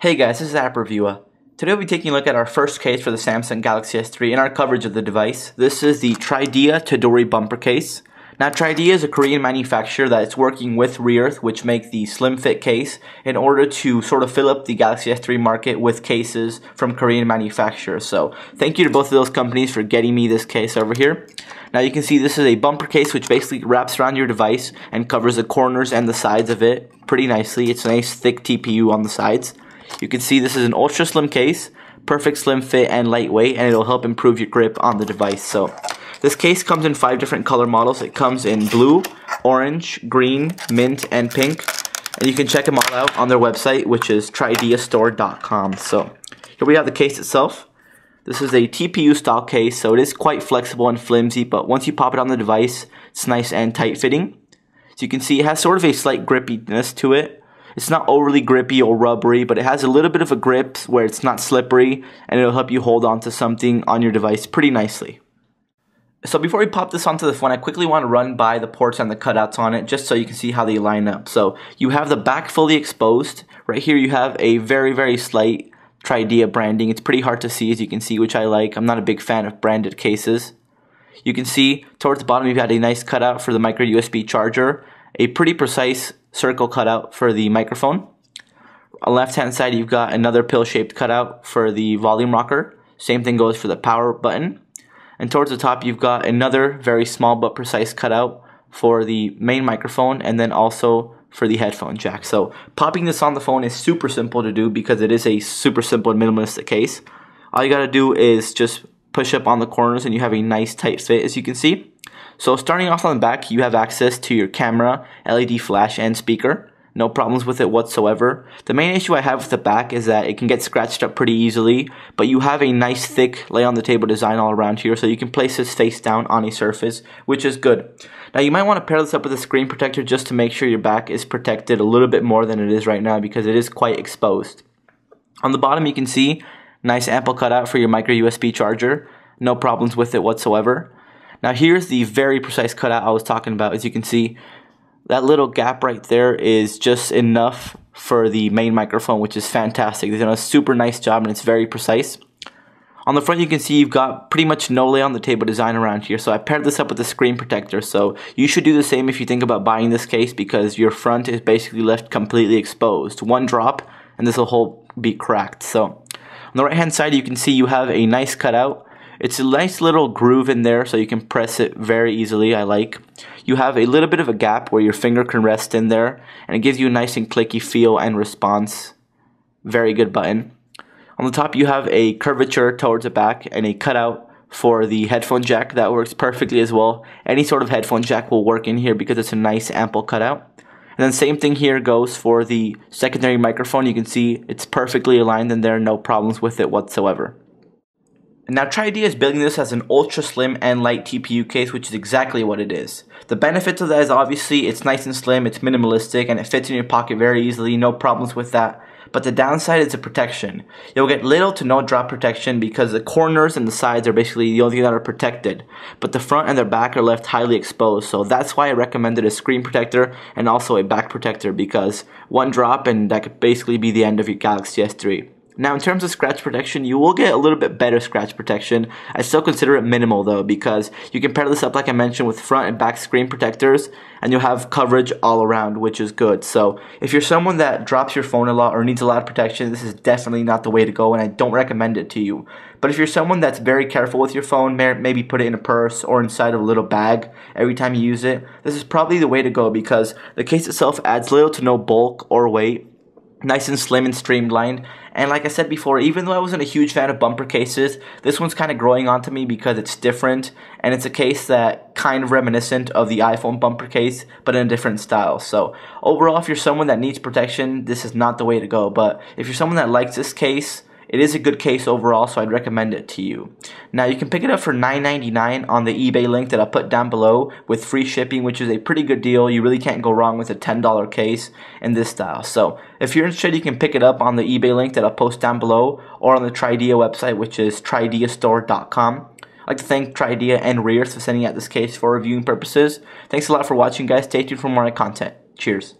Hey guys, this is App Reviewer. Today we'll be taking a look at our first case for the Samsung Galaxy S3 and our coverage of the device. This is the Tridea Tedoori Bumper case. Now Tridea is a Korean manufacturer that is working with Re-Earth, which make the slim fit case, in order to sort of fill up the Galaxy S3 market with cases from Korean manufacturers. So thank you to both of those companies for getting me this case over here. Now you can see this is a bumper case which basically wraps around your device and covers the corners and the sides of it pretty nicely. It's a nice thick TPU on the sides. You can see this is an ultra slim case, perfect slim fit and lightweight, and it'll help improve your grip on the device. So this case comes in 5 different color models. It comes in blue, orange, green, mint, and pink. And you can check them all out on their website, which is trideastore.com. So here we have the case itself. This is a TPU style case, so it is quite flexible and flimsy, but once you pop it on the device, it's nice and tight fitting. So you can see it has sort of a slight grippiness to it. It's not overly grippy or rubbery, but it has a little bit of a grip where it's not slippery, and it'll help you hold on to something on your device pretty nicely. So before we pop this onto the phone, I quickly want to run by the ports and the cutouts on it just so you can see how they line up. So you have the back fully exposed. Right here you have a very slight Tridea branding. It's pretty hard to see, as you can see, which I like. I'm not a big fan of branded cases. You can see towards the bottom you've got a nice cutout for the micro USB charger, a pretty precise circle cutout for the microphone. On the left hand side you've got another pill shaped cutout for the volume rocker. Same thing goes for the power button. And towards the top you've got another very small but precise cutout for the main microphone, and then also for the headphone jack. So popping this on the phone is super simple to do because it is a super simple and minimalistic case. All you gotta do is just push up on the corners and you have a nice tight fit, as you can see. So starting off on the back, you have access to your camera, LED flash, and speaker. No problems with it whatsoever. The main issue I have with the back is that it can get scratched up pretty easily, but you have a nice thick lay on the table design all around here, so you can place this face down on a surface, which is good. Now you might want to pair this up with a screen protector just to make sure your back is protected a little bit more than it is right now, because it is quite exposed. On the bottom you can see nice ample cutout for your micro USB charger. No problems with it whatsoever. Now here's the very precise cutout I was talking about. As you can see, that little gap right there is just enough for the main microphone, which is fantastic. They've done a super nice job and it's very precise. On the front you can see you've got pretty much no lay on the table design around here, so I paired this up with a screen protector. So you should do the same if you think about buying this case, because your front is basically left completely exposed. One drop and this will whole be cracked. So on the right hand side you can see you have a nice cutout. It's a nice little groove in there, so you can press it very easily, I like. You have a little bit of a gap where your finger can rest in there, and it gives you a nice and clicky feel and response. Very good button. On the top you have a curvature towards the back and a cutout for the headphone jack. That works perfectly as well. Any sort of headphone jack will work in here because it's a nice ample cutout. And then same thing here goes for the secondary microphone. You can see it's perfectly aligned in there, no problems with it whatsoever. Now Tridea is building this as an ultra slim and light TPU case, which is exactly what it is. The benefits of that is obviously it's nice and slim, it's minimalistic, and it fits in your pocket very easily, no problems with that. But the downside is the protection. You'll get little to no drop protection because the corners and the sides are basically the only thing that are protected. But the front and the back are left highly exposed, so that's why I recommended a screen protector and also a back protector, because one drop and that could basically be the end of your Galaxy S3. Now in terms of scratch protection, you will get a little bit better scratch protection. I still consider it minimal though, because you can pair this up, like I mentioned, with front and back screen protectors, and you'll have coverage all around, which is good. So if you're someone that drops your phone a lot or needs a lot of protection, this is definitely not the way to go, and I don't recommend it to you. But if you're someone that's very careful with your phone, maybe put it in a purse or inside of a little bag every time you use it, this is probably the way to go, because the case itself adds little to no bulk or weight. Nice and slim and streamlined. And like I said before, even though I wasn't a huge fan of bumper cases, this one's kind of growing onto me because it's different, and it's a case that kind of reminiscent of the iPhone bumper case, but in a different style. So overall, if you're someone that needs protection, this is not the way to go. But if you're someone that likes this case, it is a good case overall, so I'd recommend it to you. Now you can pick it up for $9.99 on the eBay link that I'll put down below with free shipping, which is a pretty good deal. You really can't go wrong with a $10 case in this style. So if you're interested, you can pick it up on the eBay link that I'll post down below, or on the Tridea website, which is trideastore.com. I'd like to thank Tridea and Re-Earth for sending out this case for reviewing purposes. Thanks a lot for watching, guys. Stay tuned for more content. Cheers.